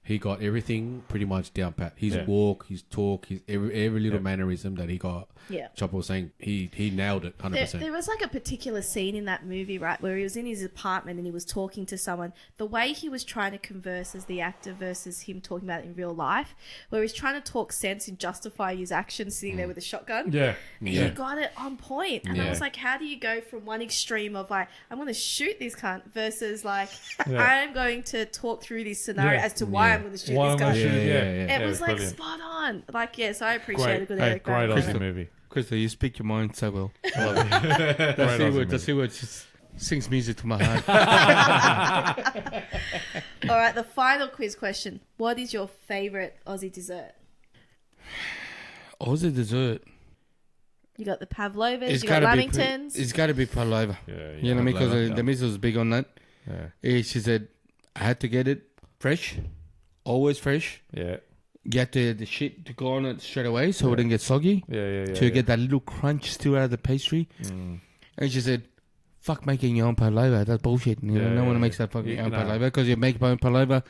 he got everything pretty much down pat. His Yeah. walk, his talk, his every little Yeah. mannerism that he got. Yeah. Chopper was saying he nailed it 100%. There was like a particular scene in that movie, right, where he was in his apartment and he was talking to someone. The way he was trying to converse as the actor versus him talking about it in real life, where he was trying to talk sense and justify his actions sitting there with a shotgun. Yeah. He got it on point. And I Yeah. was like, how do you go from one extreme of like, I'm going to shoot this cunt versus like, Yeah. I'm going to talk through this scenario Yeah. as to why Yeah. I'm going to shoot Why this I'm guy. gonna shoot it, Yeah. It was like brilliant. spot on. Like, yes, I appreciate a good Hey, Eric Great Banner. Aussie movie. Crystal, you speak your mind so well. Great The Aussie C word just sings music to my heart. All right, the final quiz question. What is your favourite Aussie dessert? Aussie dessert. You got the Pavlovas, It's you got gotta be. Lamingtons. It's got to be pavlova. Yeah, You know what I mean? Because Pavlova, the missus was big on that. Yeah. She said I had to get it fresh, always fresh. Yeah. Get the shit to go on it straight away so it wouldn't get soggy. Yeah. To get that little crunch still out of the pastry. And she said, fuck making your own pavlova. That's bullshit. You know, no one makes that fucking You own know. pavlova because you make your own pavlova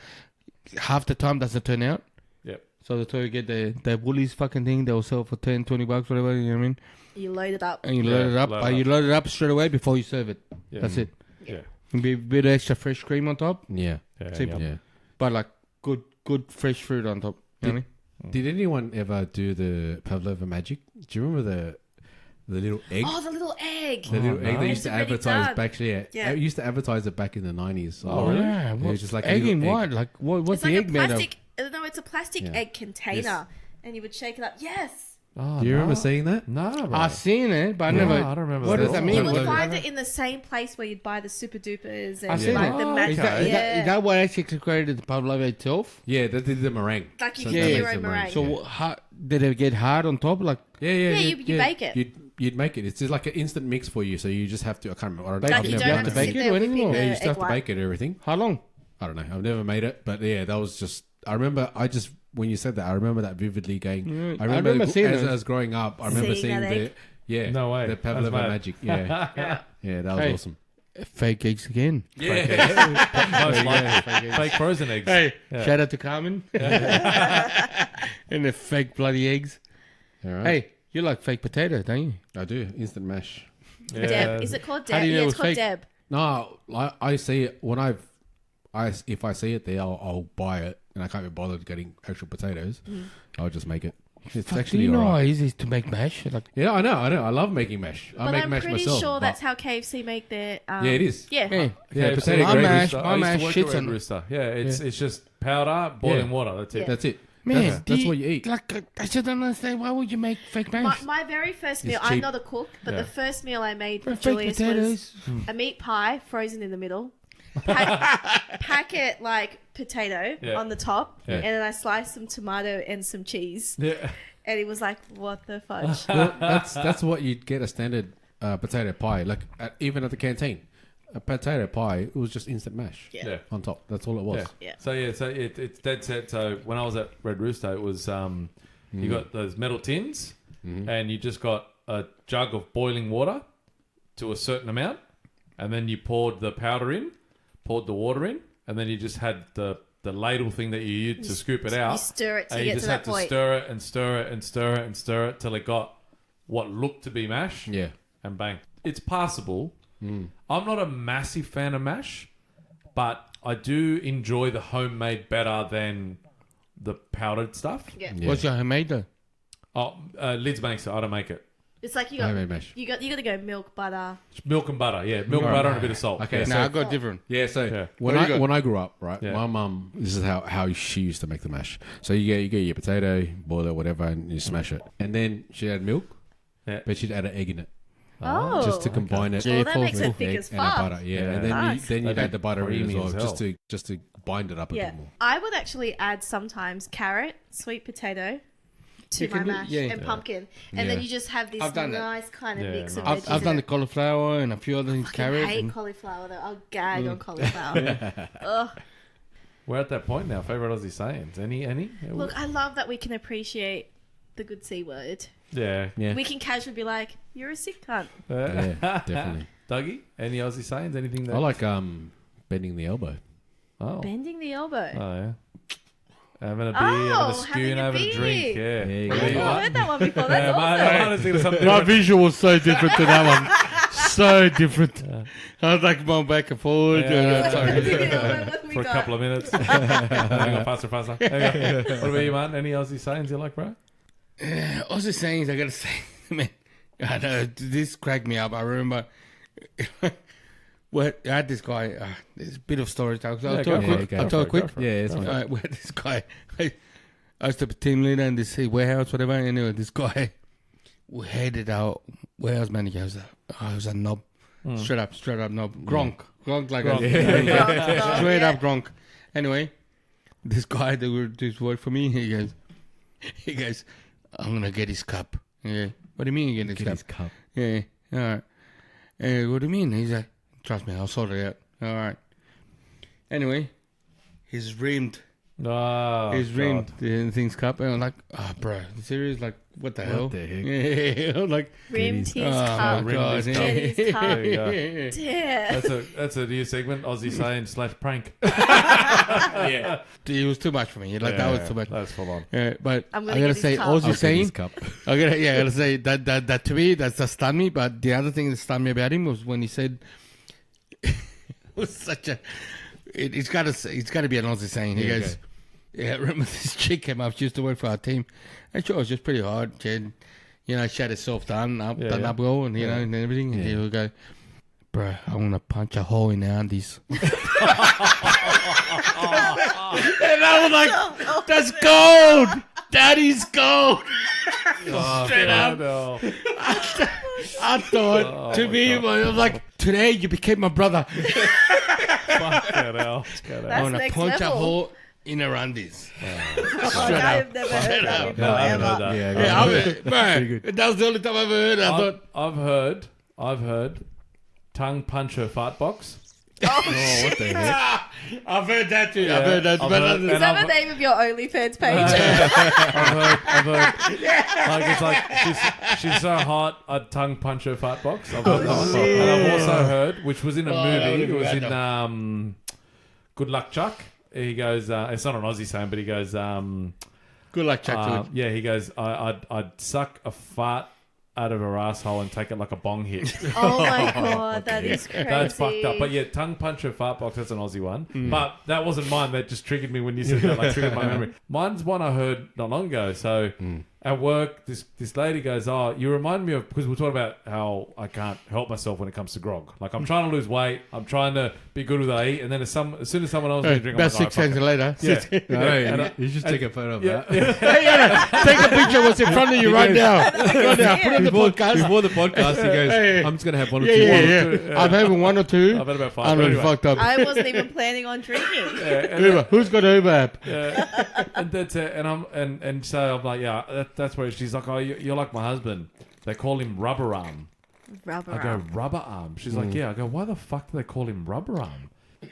half the time doesn't turn out. Yep. So they told you get the Woolies fucking thing. They'll sell for $10, $20, whatever. You know what I mean? You load it up. And you load it up. You load it up straight away before you serve it. Yeah. That's it. Yeah. And be a bit of extra fresh cream on top. Yeah. Simple. Yeah. But like good fresh fruit on top. You know what I mean? Did anyone ever do the pavlova magic? Do you remember the little egg? Oh, the little egg. The little egg they It's used to already advertise done. back. Yeah. They used to advertise it back in the 90s. Oh, really? Yeah. It What, was just like a egg little in egg. what? Like what's It's the like egg a made of? plastic. No, it's a plastic Yeah. egg container, and you would shake it up. Yes. Oh, Do you remember no. seeing that? No, bro. I've seen it, but I Yeah, never. I don't remember What that does that at all. mean? You would What- find it in the same place where you'd buy the super dupers and I've seen like it. the Oh, magic. Is that, is, that, is that what actually created the pavlova itself? Yeah, they did the meringue. Like you So can that do makes your the own meringue. So did it get hard on top? Like Yeah, you bake it. You'd make it. It's just like an instant mix for you. So you just have to. I can't remember. Like I've you never don't done have to it. bake sit it there or whipping anything, or- the Yeah, you still egg have to white. bake it and everything. how long? I don't know. I've never made it, but yeah, that was just. I remember. When you said that, I remember that vividly. Going. Yeah, I remember seeing as it. I was growing up. I remember Seeing seeing that the. egg. Yeah. No way. The That's pavlova mad. magic. Yeah. Yeah, that was Hey. awesome. Fake eggs again. Yeah. Most likely. Fake frozen eggs. Hey, Yeah. shout out to Carmen. And the fake bloody eggs. All right. Hey, you like fake potato, don't you? I do instant mash. Yeah. Deb. Is it called How Deb? do you know Yeah, it it's was called fake? Deb. No, I see it when if I see it there, I'll buy it, and I can't be bothered getting actual potatoes. I'll just make it. It's Fuck, do actually you know how alright. easy it is to make mash? Like, Yeah, I know. I love making mash. I But make I'm mash pretty myself. sure but- that's how KFC make their. Yeah, it is. Yeah. hey, Yeah, KFC, potato My gravy. mash- I my used mash to work shits at Red on- Rooster. Yeah, it's just powder, boiling water. That's it. Yeah. That's it. man, That's what you eat. Like, I just don't understand. Why would you make fake mash? My very first meal, It's I'm cheap. not a cook, but Yeah. the first meal I made for Fake Julius was potatoes. a meat pie frozen in the middle, packet like potato Yeah. on the top, Yeah. and then I sliced some tomato and some cheese. Yeah. And he was like, "What the fudge?" Well, that's what you'd get a standard potato pie, like even at the canteen. A potato pie, it was just instant mash Yeah. on top. That's all it was. Yeah. Yeah. So it's dead set. So when I was at Red Rooster, it was you got those metal tins, and you just got a jug of boiling water to a certain amount, and then you poured the powder in, poured the water in, and then you just had the ladle thing that you used to scoop it You out. stir it to And you get just to had that to point. stir it and stir it and stir it and stir it till it got what looked to be mash. Yeah. And bang. It's passable. I'm not a massive fan of mash, but I do enjoy the homemade better than the powdered stuff. Yeah. Yeah. What's your homemade though? Oh, Lids makes it. I don't make it. It's like you Homemade got mash. you got to go milk, butter. Milk and butter. Yeah, milk and butter and a bit of salt. Okay, Yeah. so- Nah, I got different. Yeah, so Yeah. when What do you got? when I grew up, right, Yeah. my mum, this is how she used to make the mash. So you get your potato, boil it, whatever, and you smash it, and then she add milk, Yeah. but she'd add an egg in it Oh, just to combine it. well, that makes with it thick egg as and a fuck. butter, yeah, Yeah. and then Nice. you'd That'd add be the butter in as creamy well, as just to bind it up a Yeah, bit more. I would actually add sometimes carrot, sweet potato to You my can do- mash yeah. and Yeah. pumpkin, and then Yeah. you just have this I've done that. nice kind of Yeah, mix of nice. veggies. I've done in the it. cauliflower and a few other things, I carrot. hate and- cauliflower though. I'll gag on cauliflower. Ugh. We're at that point now. Favorite Aussie sayings? Any? Look, I love that we can appreciate the good C word. Yeah. Yeah, We can casually be like, "You're a sick cunt." yeah, definitely. Dougie, any Aussie sayings? Anything that? I like bending the elbow. Oh. Bending the elbow. Oh yeah. Having a beer, Oh, having a having spoon, a having a drink. beer. Yeah. There you What go. about you, I've Martin? heard that one before. That's Yeah, awesome. Martin was thinking something My different. visual was so different to that one. So different. I was like going back and forward. Yeah. Bending the elbow, what have we For a got? couple of minutes. Faster. There you go. What about you, Martin? Any Aussie sayings you like, bro? Aussie sayings, I gotta say, man, I know, this cracked me up. I remember, I had this guy, there's a bit of story. I'll tell it go quick. for it, I'll tell it quick. Yeah, it's fine. We had this guy, I was the team leader in this warehouse, whatever. Anyway, this guy, we hated our warehouse manager. He was a knob. Straight up knob. Gronk like Gronk. a straight Yeah. up Gronk. Anyway, this guy that would do his work for me, he goes, I'm gonna get his cup. Yeah. What do you mean you get his cup? cup. Yeah. All right. What do you mean? He's like, trust me, I'll sort it out. All right. Anyway, he's rimmed Oh, his ring, God. the things cup, and I'm like, oh, bro, serious? Like, what the hell? the heck? Yeah, I'm like, Rimmed his oh cup. my god, Get his cup. There you go. Damn. That's a new segment. Aussie saying / prank. yeah, it was too much for me. Like that was too much. That's full on. Yeah, but I'm I gonna gotta get his say, cup. Aussie I'll get saying, his cup. I gotta say that to me that stunned me. But the other thing that stunned me about him was when he said, it was such a. It's got to be an Aussie saying. He goes, "Yeah, I remember this chick came up. She used to work for our team, and she was just pretty hard. She had, she had herself done up well, and and everything. And he would go, bro, I want to punch a hole in the undies." And I was like, "That's gold. That is gold." Straight up. No. I thought to me, I was like, "Today you became my brother." Fuck that hell. I want to next punch a level. hole in her undies. I've never heard that before. I haven't ever. heard that. That was the only time I've heard. I thought, I've heard tongue puncher fart box. Oh, what the heck? I've heard that too. Yeah, I've heard that. I've but heard- Is And that I've- the name of your OnlyFans page? I've heard. Like it's like she's so hot. I tongue punch her fart box. I've heard that one. And I've also heard, which was in a movie. It was in Good Luck Chuck. He goes. It's not an Aussie saying, but he goes. Good luck, Chuck. Yeah, he goes. I'd suck a fart out of her asshole and take it like a bong hit. Oh my god, that is crazy. That's fucked up. But yeah, tongue puncher fart box, that's an Aussie one. But that wasn't mine. That just triggered me when you said that, like triggered my memory. Mine's one I heard not long ago. So at work, this lady goes, "Oh, you remind me of," because we're talking about how I can't help myself when it comes to grog. Like I'm trying to lose weight, I'm trying to be good with what I eat, and then as soon as someone else is drinking, About 6 seconds later. Yeah. You should take a photo of that. Take a picture of what's in front of you right now. Right now. Put it in the podcast. Before the podcast, he goes, Hey. I'm just going to have one or Yeah, two. yeah, more. yeah. I'm having one or two. I've had about 5. I'm But really anyway. fucked up. I wasn't even planning on drinking. Uber. Who's got an Uber app? And that's it. And so I'm like, yeah, that's where she's like, "Oh, you're like my husband. They call him Rubber Arm." Rubber I go, arm. "Rubber Arm." She's like, "Yeah." I go, "Why the fuck do they call him Rubber Arm?"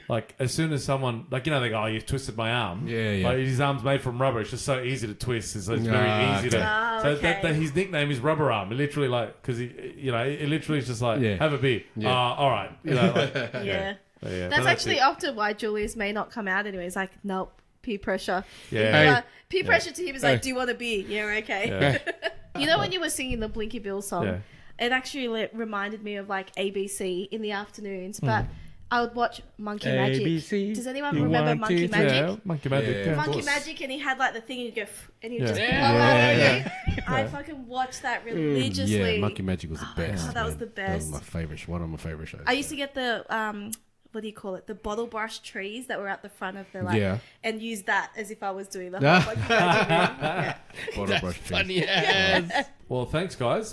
Like as soon as someone, like they go, "Oh, you twisted my arm." Yeah. Like his arm's made from rubber. It's just so easy to twist. It's very easy to. Ah, So okay. that his nickname is Rubber Arm. It literally because it literally is just like Yeah. have a beer. Yeah. All right. Like, Yeah. yeah. That's But actually it. often why Julius may not come out anyway. He's like, nope, peer pressure. Yeah. Hey. Peer pressure to him is like, Hey. do you want a beer? Yeah, okay. Yeah. You know when you were singing the Blinky Bill song, Yeah. it actually reminded me of like ABC in the afternoons, Hmm. but I would watch Monkey Magic. ABC, Does anyone you remember want Monkey it? Magic? Yeah, Monkey Magic. Yeah. Yeah. Monkey course. Magic, and he had like the thing, and you go, and you Yeah. just blow Yeah. out. I fucking watched that religiously. Yeah, Monkey Magic was the best. Oh, that was man. the That was best. my favorite. One of my favorite shows. I used to get the what do you call it? The bottle brush trees that were at the front of the Yeah. and use that as if I was doing the Ah. whole Monkey Magic thing. Yeah. Bottle brush trees. Funny ass. Well, thanks, guys.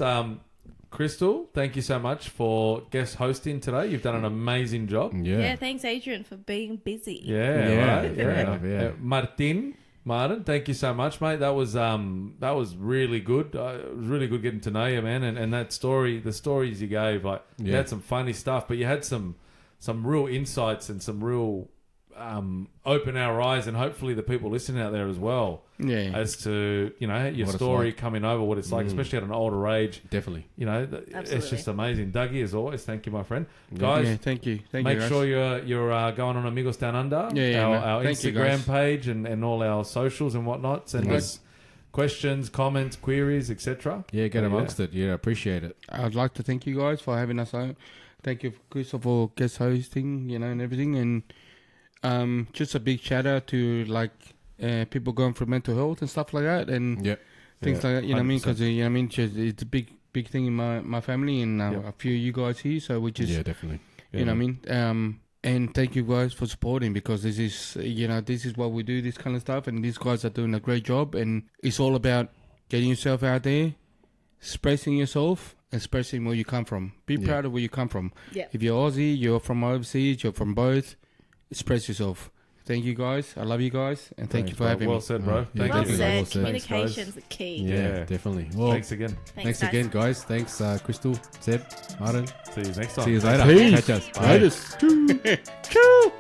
Krystal, thank you so much for guest hosting today. You've done an amazing job. Yeah, thanks Adrian for being busy. Yeah, Yeah, right. fair enough, yeah. Martin, thank you so much, mate. That was really good. It was really good getting to know you, man. And that story, the stories you gave, like you Yeah. had some funny stuff, but you had some real insights and some real open our eyes, and hopefully the people listening out there as well, Yeah. as to your What it's story like. coming over, what it's like, especially at an older age. Definitely. It's Absolutely. just amazing. Dougie, as always, thank you, my friend. Yeah. Guys, Yeah, thank you. Thank make you, guys. sure you're going on Amigos Down Under, Yeah, man. our Thank you, Instagram guys. page and all our socials and whatnot. Send us questions, comments, queries, etc. Yeah, get Yeah. amongst it. Yeah, appreciate it. I'd like to thank you guys for having us on. Thank you, Krystal, for guest hosting, and everything. And just a big shout out to people going through mental health and stuff like that, and Yeah. things Yeah, like that. You know what I mean? 100%. Because just, it's a big thing in my family, and Yeah. a few of you guys here. So we just, Yeah, definitely. you know what I mean? And thank you guys for supporting, because this is this is what we do, this kind of stuff, and these guys are doing a great job. And it's all about getting yourself out there, expressing yourself, expressing where you come from. Be Yeah. proud of where you come from. Yeah. If you're Aussie, you're from overseas, you're from both, express yourself. Thank you guys. I love you guys, and thank you for having well me. said, bro. Yeah, Thank Well you. said. Well said. Thanks, guys. Communication's the key. Yeah, Yeah. definitely. Well, Thanks again. thanks guys. again, guys. Thanks, Krystal, Seb, Martin. See you next time. See you later. Peace. Catch us. Bye. Latest. Choo.